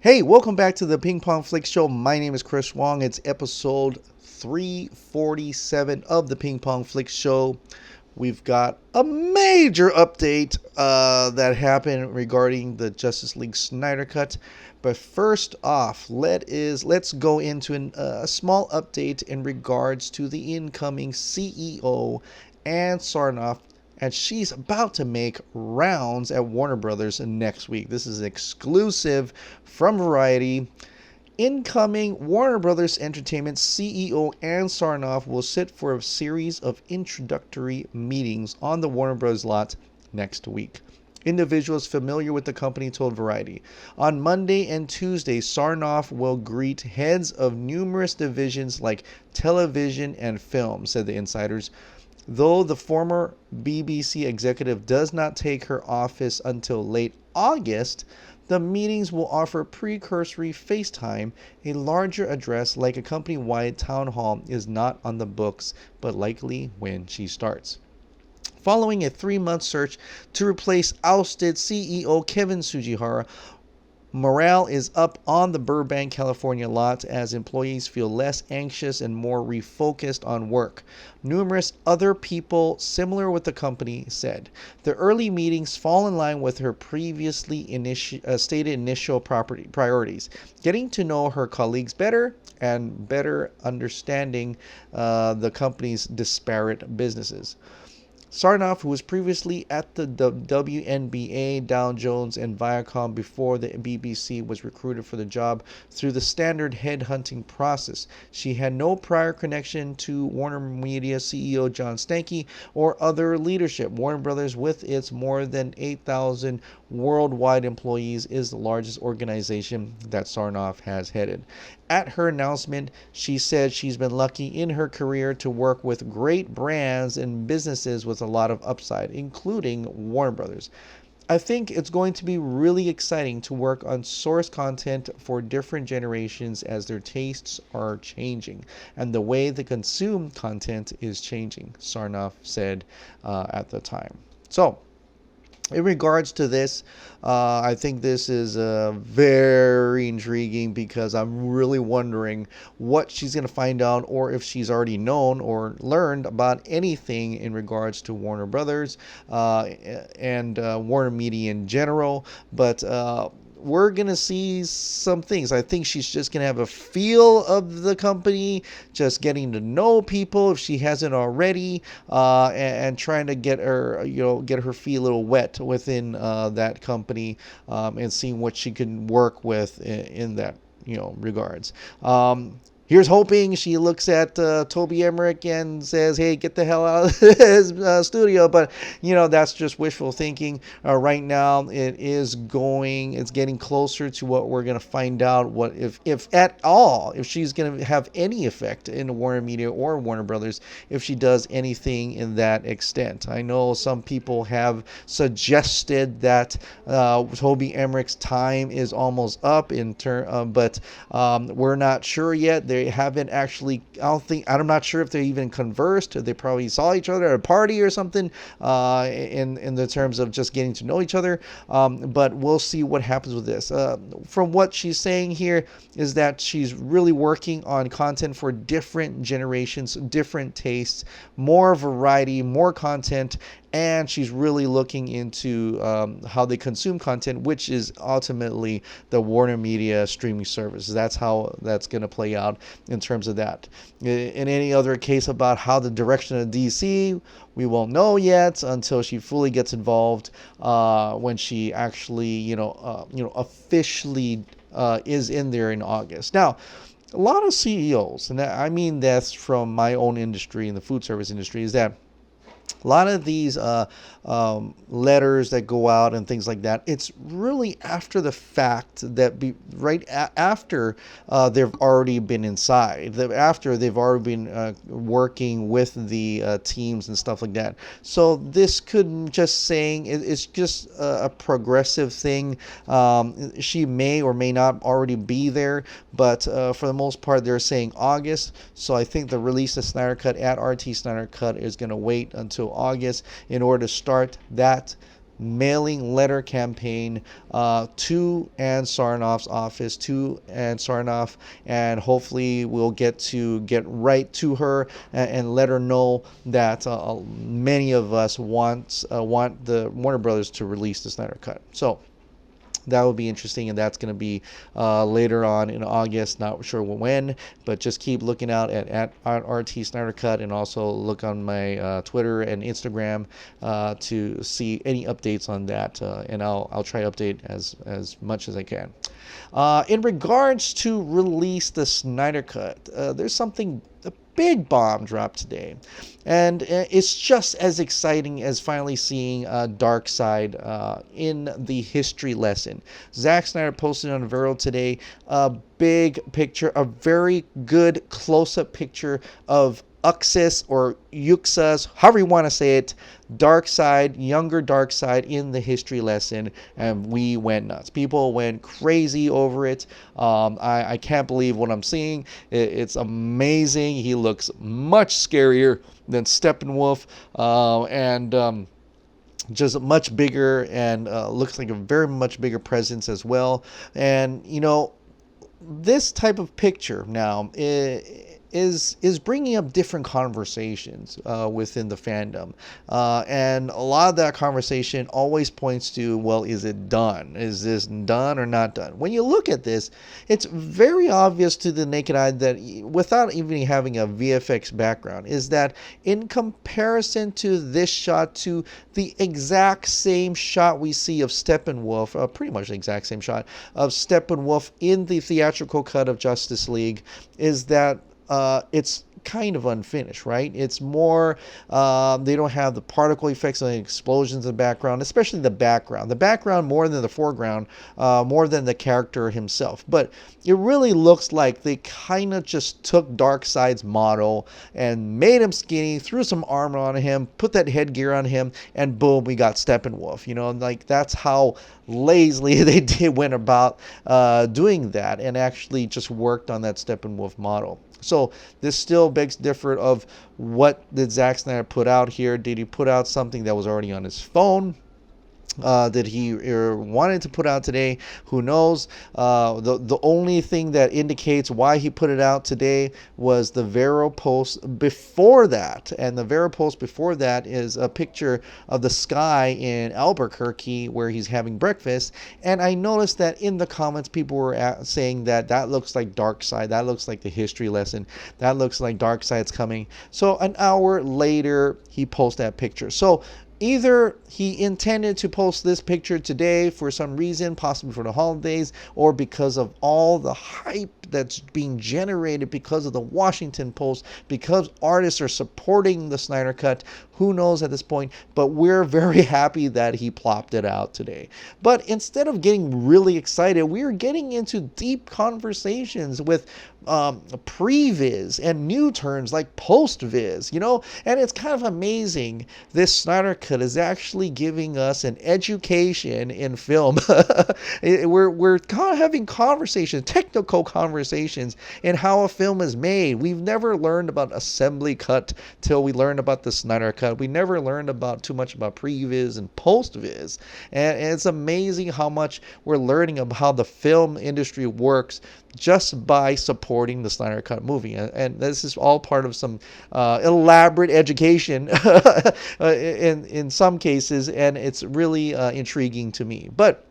Hey, welcome back to the Ping Pong Flick Show. My name is Chris Wong. It's episode 347 of the Ping Pong Flick Show. We've got a major update that happened regarding the Justice League Snyder Cut. But first off, let's go into a small update in regards to the incoming CEO, Ann Sarnoff, and she's about to make rounds at Warner Brothers next week. This is exclusive from Variety. Incoming Warner Brothers Entertainment CEO Ann Sarnoff will sit for a series of introductory meetings on the Warner Bros. Lot next week. Individuals familiar with the company told Variety. On Monday and Tuesday, Sarnoff will greet heads of numerous divisions like television and film, said the insiders. Though the former BBC executive does not take her office until late August, the meetings will offer precursory FaceTime. A larger address like a company-wide town hall is not on the books, but likely when she starts. Following a 3-month search to replace ousted CEO Kevin Tsujihara, morale is up on the Burbank, California lot as employees feel less anxious and more refocused on work. Numerous other people similar with the company said. The early meetings fall in line with her previously stated initial priorities, getting to know her colleagues better and better understanding the company's disparate businesses. Sarnoff, who was previously at the WNBA, Dow Jones, and Viacom before the BBC, was recruited for the job through the standard headhunting process. She had no prior connection to Warner Media CEO John Stankey or other leadership. Warner Brothers, with its more than 8,000 worldwide employees, is the largest organization that Sarnoff has headed. At her announcement, she said she's been lucky in her career to work with great brands and businesses with a lot of upside, including Warner Brothers. I think it's going to be really exciting to work on source content for different generations as their tastes are changing and the way they consume content is changing, Sarnoff said at the time. So, in regards to this, I think this is very intriguing because I'm really wondering what she's going to find out or if she's already known or learned about anything in regards to Warner Brothers and Warner Media in general. But we're going to see some things. I think she's just going to have a feel of the company, just getting to know people if she hasn't already, and trying to get her feet a little wet within that company, and seeing what she can work with in that regards. Here's hoping she looks at Toby Emmerich and says, hey, get the hell out of his studio. But, that's just wishful thinking. Right now, it's getting closer to what we're going to find out, what if at all, if she's going to have any effect in Warner Media or Warner Brothers, if she does anything in that extent. I know some people have suggested that Toby Emmerich's time is almost up, but we're not sure yet. They haven't actually, I'm not sure if they even conversed. They probably saw each other at a party or something in the terms of just getting to know each other. But we'll see what happens with this. From what she's saying here is that she's really working on content for different generations, different tastes, more variety, more content, and she's really looking into how they consume content, which is ultimately the Warner Media streaming service. That's how that's going to play out in terms of that. In any other case about how the direction of DC, we won't know yet until she fully gets involved when she actually, officially is in there in August. Now, a lot of CEOs, and I mean that's from my own industry in the food service industry, is that a lot of these letters that go out and things like that, it's really after the fact, after they've already been inside, after they've already been working with the teams and stuff like that. So this could just saying it's just a progressive thing. She may or may not already be there, but for the most part, they're saying August. So I think the Release the Snyder Cut at RTSnyderCut is going to wait until August in order to start that mailing letter campaign to Ann Sarnoff's office, to Ann Sarnoff, and hopefully we'll get right to her and let her know that many of us want the Warner Brothers to release the Snyder Cut. So that would be interesting, and that's going to be later on in August. Not sure when, but just keep looking out at RTSnyderCut, and also look on my Twitter and Instagram to see any updates on that, and I'll try to update as much as I can. In regards to Release the Snyder Cut, there's something, a big bomb dropped today, and it's just as exciting as finally seeing Darkseid in the history lesson. Zack Snyder posted on Vero today a big picture, a very good close-up picture of Uxas, or Uxas, however you want to say it, Darkseid, younger Darkseid in the history lesson, and we went nuts. People went crazy over it. I can't believe what I'm seeing. It's amazing. He looks much scarier than Steppenwolf, and just much bigger, and looks like a very much bigger presence as well. And you know, this type of picture now is bringing up different conversations within the fandom, and a lot of that conversation always points to, well, is it done? Is this done or not done? When you look at this, it's very obvious to the naked eye that, without even having a VFX background, is that in comparison to this shot, to the exact same shot we see of Steppenwolf, pretty much the exact same shot of Steppenwolf in the theatrical cut of Justice League, is that it's kind of unfinished, right? It's more, they don't have the particle effects and the explosions in the background, especially the background. The background more than the foreground, more than the character himself. But it really looks like they kind of just took Darkseid's model and made him skinny, threw some armor on him, put that headgear on him, and boom, we got Steppenwolf. You know, like, that's how lazily they went about doing that, and actually just worked on that Steppenwolf model. So this still begs different of, what did Zack Snyder put out here? Did he put out something that was already on his phone? That he wanted to put out today? Who knows? The only thing that indicates why he put it out today was the Vero post before that, and the Vero post before that is a picture of the sky in Albuquerque where he's having breakfast. And I noticed that in the comments people were saying that looks like Darkseid, that looks like the history lesson, that looks like Darkseid's coming. So an hour later he posted that picture. So either he intended to post this picture today for some reason, possibly for the holidays, or because of all the hype that's being generated because of the Washington Post, because artists are supporting the Snyder Cut. Who knows at this point? But we're very happy that he plopped it out today. But instead of getting really excited, we're getting into deep conversations with previs and new terms like post-viz, you know. And it's kind of amazing. This Snyder Cut is actually giving us an education in film. we're having conversations, technical conversations, in how a film is made. We've never learned about assembly cut till we learned about the Snyder Cut. We never learned about too much about previs and post-viz, and it's amazing how much we're learning about how the film industry works just by supporting the Snyder Cut movie. And this is all part of some elaborate education in some cases, and it's really intriguing to me. But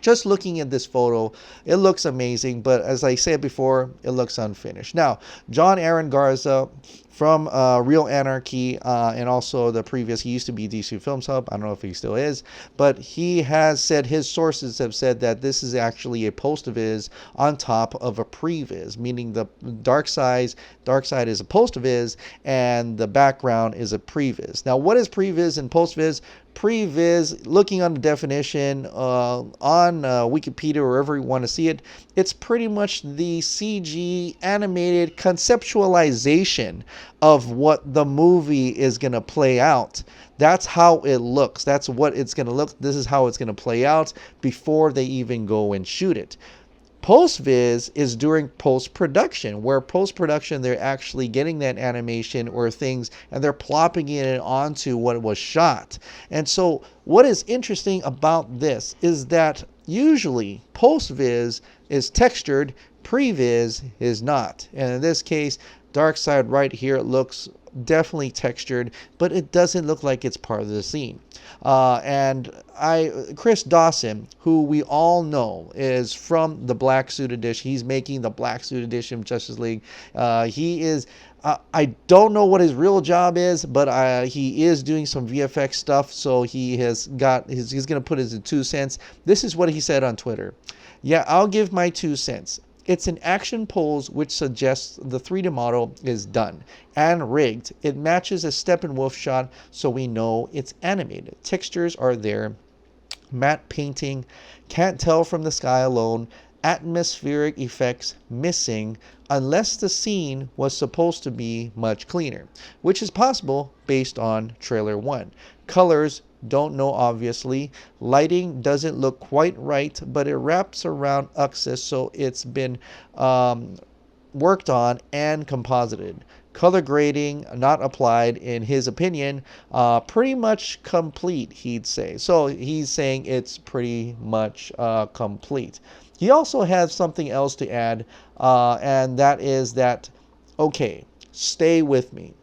just looking at this photo, it looks amazing, but as I said before, it looks unfinished. Now, John Aaron Garza from Real Anarchy, and also the previous, he used to be DC Films Hub, I don't know if he still is, but he has said, his sources have said that this is actually a post-viz on top of a previs, meaning the Darkseid is a post-viz, and the background is a previs. Now, what is previs and post-viz? Previs, looking on the definition on Wikipedia or wherever you want to see it, it's pretty much the CG animated conceptualization of what the movie is going to play out. That's how it looks. That's what it's going to look. This is how it's going to play out before they even go and shoot it. Post-viz is during post-production, where post-production they're actually getting that animation or things and they're plopping it onto what was shot. And so what is interesting about this is that usually post-viz is textured, pre-viz is not. And in this case, Darkseid right here looks definitely textured, but it doesn't look like it's part of the scene. Chris Dawson, who we all know is from the Black Suit Edition, he's making the Black Suit Edition of Justice League. He is, I don't know what his real job is, but he is doing some VFX stuff, so he's going to put his 2 cents. This is what he said on Twitter. Yeah, I'll give my 2 cents. It's an action pose which suggests the 3D model is done and rigged. It matches a Steppenwolf shot, so we know it's animated. Textures are there. Matte painting. Can't tell from the sky alone. Atmospheric effects missing unless the scene was supposed to be much cleaner, which is possible based on trailer 1. Colors, don't know obviously. Lighting doesn't look quite right, but it wraps around Uxas, so it's been worked on and composited. Color grading not applied in his opinion. Pretty much complete, he'd say. So he's saying it's pretty much complete. He also has something else to add, and that is that, okay, stay with me.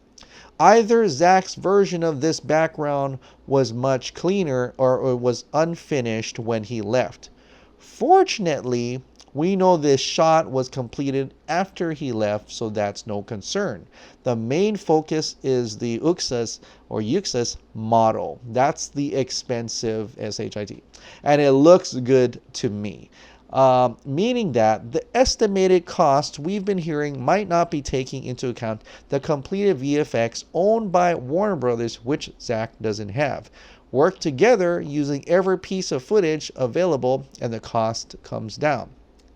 Either Zack's version of this background was much cleaner or was unfinished when he left. Fortunately, we know this shot was completed after he left, so that's no concern. The main focus is the Uxas model. That's the expensive SHIT. And it looks good to me. Meaning that the estimated cost we've been hearing might not be taking into account the completed VFX owned by Warner Brothers, which Zack doesn't have. Work together using every piece of footage available and the cost comes down.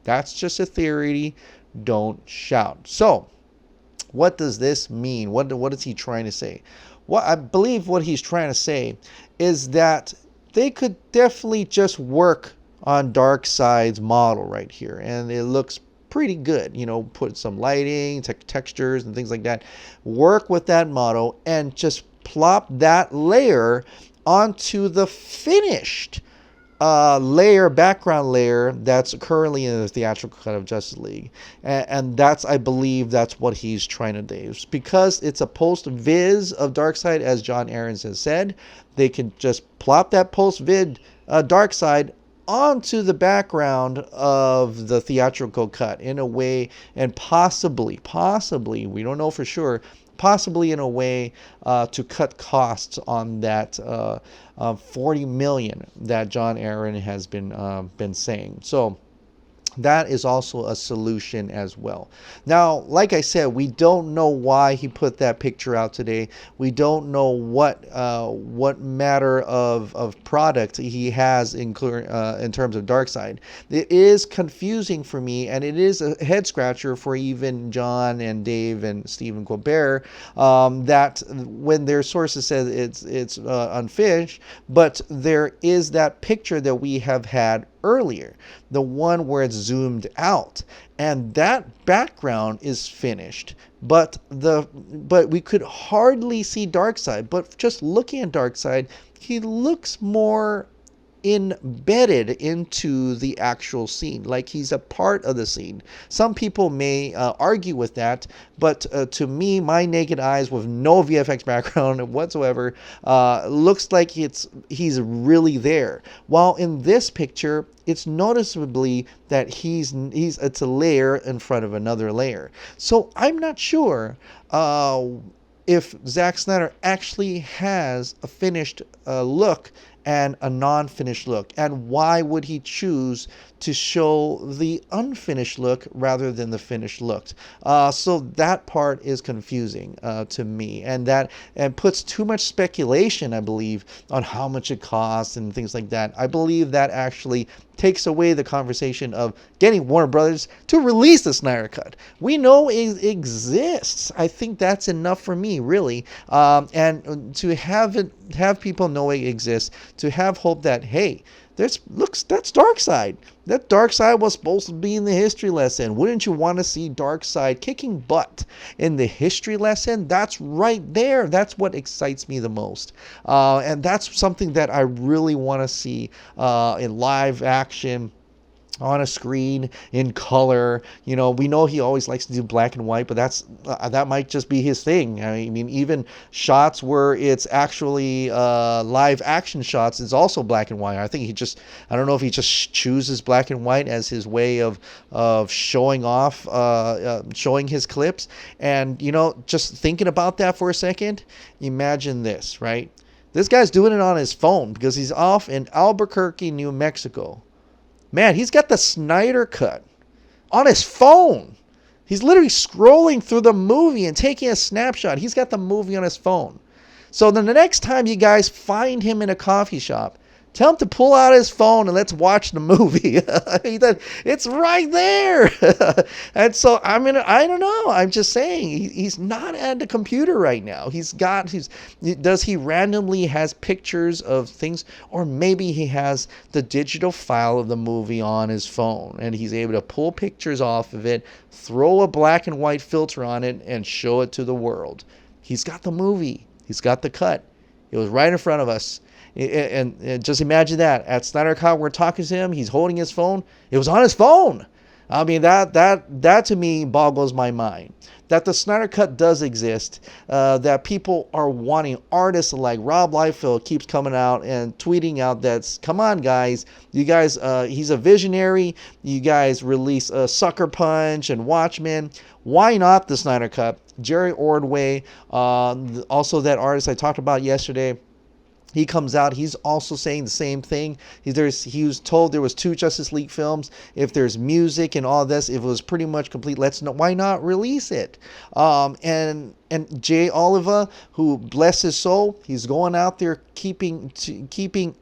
That's just a theory. Don't shout. So, what does this mean? What is he trying to say? Well, I believe what he's trying to say is that they could definitely just work on Darkseid's model right here, and it looks pretty good. You know, put some lighting, textures and things like that. Work with that model and just plop that layer onto the finished background layer that's currently in the theatrical cut of Justice League. And that's, I believe that's what he's trying to do. Because it's a post-viz of Darkseid, as John Aarons has said, they can just plop that post-vid Darkseid onto the background of the theatrical cut in a way, and possibly, we don't know for sure, possibly in a way to cut costs on that $40 million that John Aaron has been saying. So that is also a solution as well. Now, like I said, we don't know why he put that picture out today. We don't know what matter of product he has in terms of Darkseid. It is confusing for me, and it is a head scratcher for even John and Dave and Stephen Colbert, that when their sources said it's unfinished, but there is that picture that we have had earlier, the one where it's zoomed out, and that background is finished, but we could hardly see Darkseid. But just looking at Darkseid, he looks more embedded into the actual scene, like he's a part of the scene. Some people may argue with that, but to me, my naked eyes with no VFX background whatsoever, looks like he's really there. While in this picture, it's noticeably that it's a layer in front of another layer. So I'm not sure if Zack Snyder actually has a finished look and a non-finished look, and why would he choose to show the unfinished look rather than the finished look? So that part is confusing to me, and puts too much speculation, I believe, on how much it costs and things like that. I believe that actually takes away the conversation of getting Warner Brothers to release the Snyder Cut. We know it exists. I think that's enough for me, really. And to have people know it exists, to have hope that, hey, that's Darkseid. That Darkseid was supposed to be in the history lesson. Wouldn't you want to see Darkseid kicking butt in the history lesson? That's right there. That's what excites me the most. And that's something that I really want to see in live action, on a screen, in color. We know he always likes to do black and white, but that might just be his thing. I mean, even shots where it's actually live action shots is also black and white. I don't know if he just chooses black and white as his way of showing off, showing his clips. And, just thinking about that for a second, imagine this, right? This guy's doing it on his phone because he's off in Albuquerque, New Mexico. Man, he's got the Snyder Cut on his phone. He's literally scrolling through the movie and taking a snapshot. He's got the movie on his phone. So then the next time you guys find him in a coffee shop, tell him to pull out his phone and let's watch the movie. It's right there. And so I don't know. I'm just saying he's not at the computer right now. Does he randomly has pictures of things, or maybe he has the digital file of the movie on his phone and he's able to pull pictures off of it, throw a black and white filter on it and show it to the world. He's got the movie. He's got the cut. It was right in front of us. And just imagine that at Snyder Cut, we're talking to him. He's holding his phone. It was on his phone. I mean, that to me boggles my mind. That the Snyder Cut does exist. That people are wanting. Artists like Rob Liefeld keeps coming out and tweeting out that, come on, guys. You guys, he's a visionary. You guys release Sucker Punch and Watchmen. Why not the Snyder Cut? Jerry Ordway, also that artist I talked about yesterday, he comes out. He's also saying the same thing. He was told there was 2 Justice League films. If there's music and all this, if it was pretty much complete, why not release it? And Jay Oliva, who bless his soul, he's going out there keeping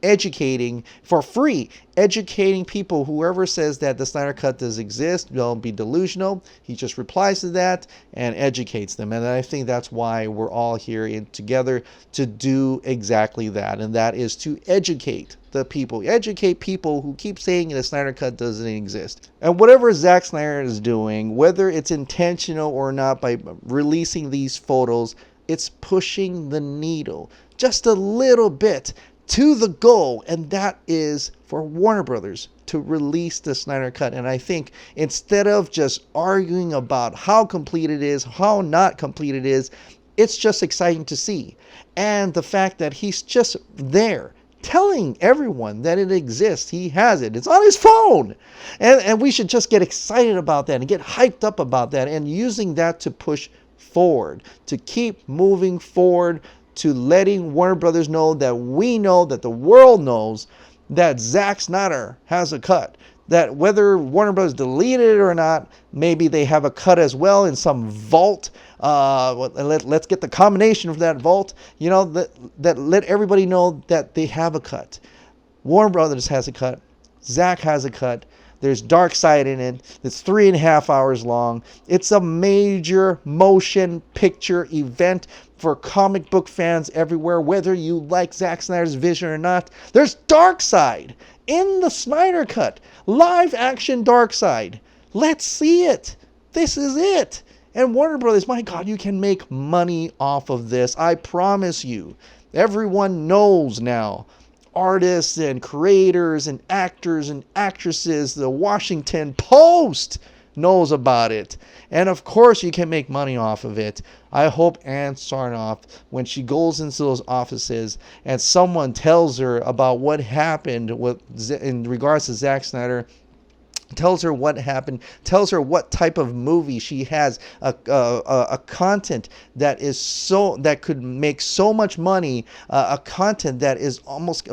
educating for free, educating people. Whoever says that the Snyder Cut does exist, don't be delusional. He just replies to that and educates them. And I think that's why we're all here together to do exactly that. And that is to educate the people. Educate people who keep saying the Snyder Cut doesn't exist. And whatever Zack Snyder is doing, whether it's intentional or not, by releasing these photos, it's pushing the needle just a little bit to the goal, and that is for Warner Brothers to release the Snyder Cut. And I think instead of just arguing about how complete it is, how not complete it is, it's just exciting to see. And the fact that he's just there telling everyone that it exists. He has it. It's on his phone. And we should just get excited about that and get hyped up about that, and using that to push forward, to keep moving forward, to letting Warner Brothers know that we know, that the world knows, that Zack Snyder has a cut. That whether Warner Brothers deleted it or not, maybe they have a cut as well in some vault. Let's get the combination of that vault. That let everybody know that they have a cut. Warner Brothers has a cut. Zack has a cut. There's Darkseid in it. It's 3.5 hours long. It's a major motion picture event for comic book fans everywhere, whether you like Zack Snyder's vision or not. There's Darkseid in the Snyder Cut. Live action Darkseid. Let's see it. This is it. And Warner Brothers, my God, you can make money off of this. I promise you. Everyone knows now. Artists and creators and actors and actresses, the Washington Post knows about it. And of course you can make money off of it. I hope Ann Sarnoff, when she goes into those offices and someone tells her about what happened in regards to Zack Snyder, tells her what happened, tells her what type of movie she has, a content that could make so much money, a content that is almost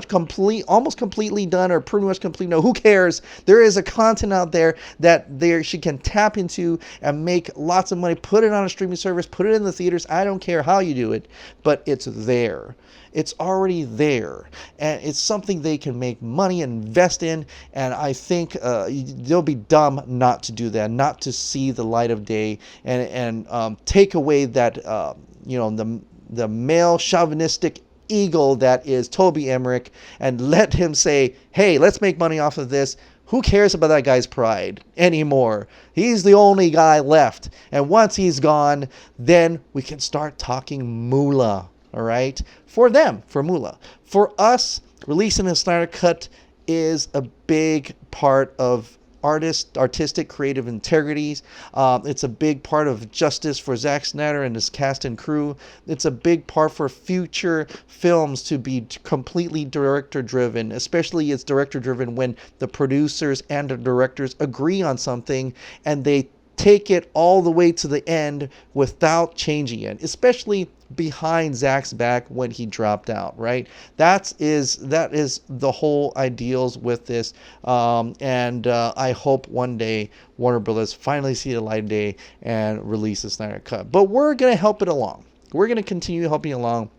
completely done, or pretty much complete. No, who cares? There is a content out there that she can tap into and make lots of money, put it on a streaming service, put it in the theaters. I don't care how you do it, but it's there. It's already there, and it's something they can make money and invest in. And I think they'll be dumb not to do that, not to see the light of day, and take away that the male chauvinistic eagle that is Toby Emmerich and let him say, hey, let's make money off of this. Who cares about that guy's pride anymore? He's the only guy left. And once he's gone, then we can start talking moolah, all right? For them, for moolah. For us, releasing the Snyder Cut is a big part of artistic creative integrities. It's a big part of justice for Zack Snyder and his cast and crew. It's a big part for future films to be completely director driven, especially it's director driven when the producers and the directors agree on something and they take it all the way to the end without changing it, especially behind Zack's back when he dropped out, right? That is the whole ideals with this, and I hope one day Warner Brothers finally see the light of day and release the Snyder Cut. But we're gonna help it along. We're gonna continue helping along.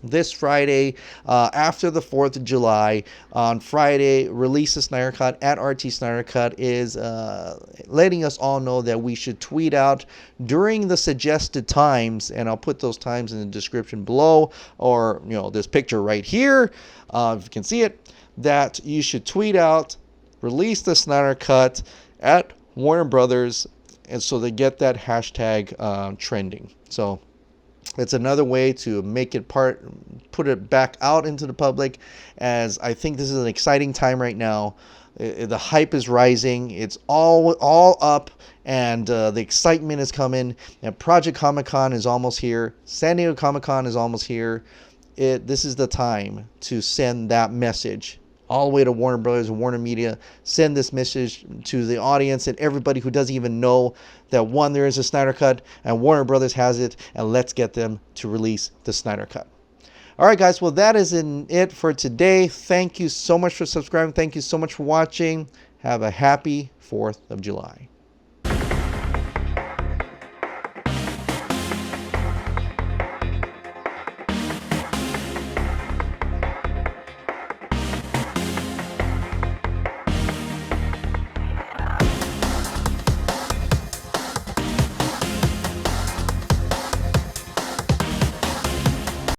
This Friday, after the 4th of July, on Friday, Release the Snyder Cut at RTSnyderCut is letting us all know that we should tweet out during the suggested times, and I'll put those times in the description below, or this picture right here, if you can see it, that you should tweet out Release the Snyder Cut at Warner Brothers, and so they get that hashtag trending. So it's another way to make it put it back out into the public, as I think this is an exciting time right now. The hype is rising. It's all up, and the excitement is coming. And Project Comic-Con is almost here. San Diego Comic-Con is almost here. This is the time to send that message all the way to Warner Brothers and Warner Media. Send this message to the audience and everybody who doesn't even know that, one, there is a Snyder Cut and Warner Brothers has it, and let's get them to release the Snyder Cut. All right, guys. Well, that is it for today. Thank you so much for subscribing. Thank you so much for watching. Have a happy 4th of July.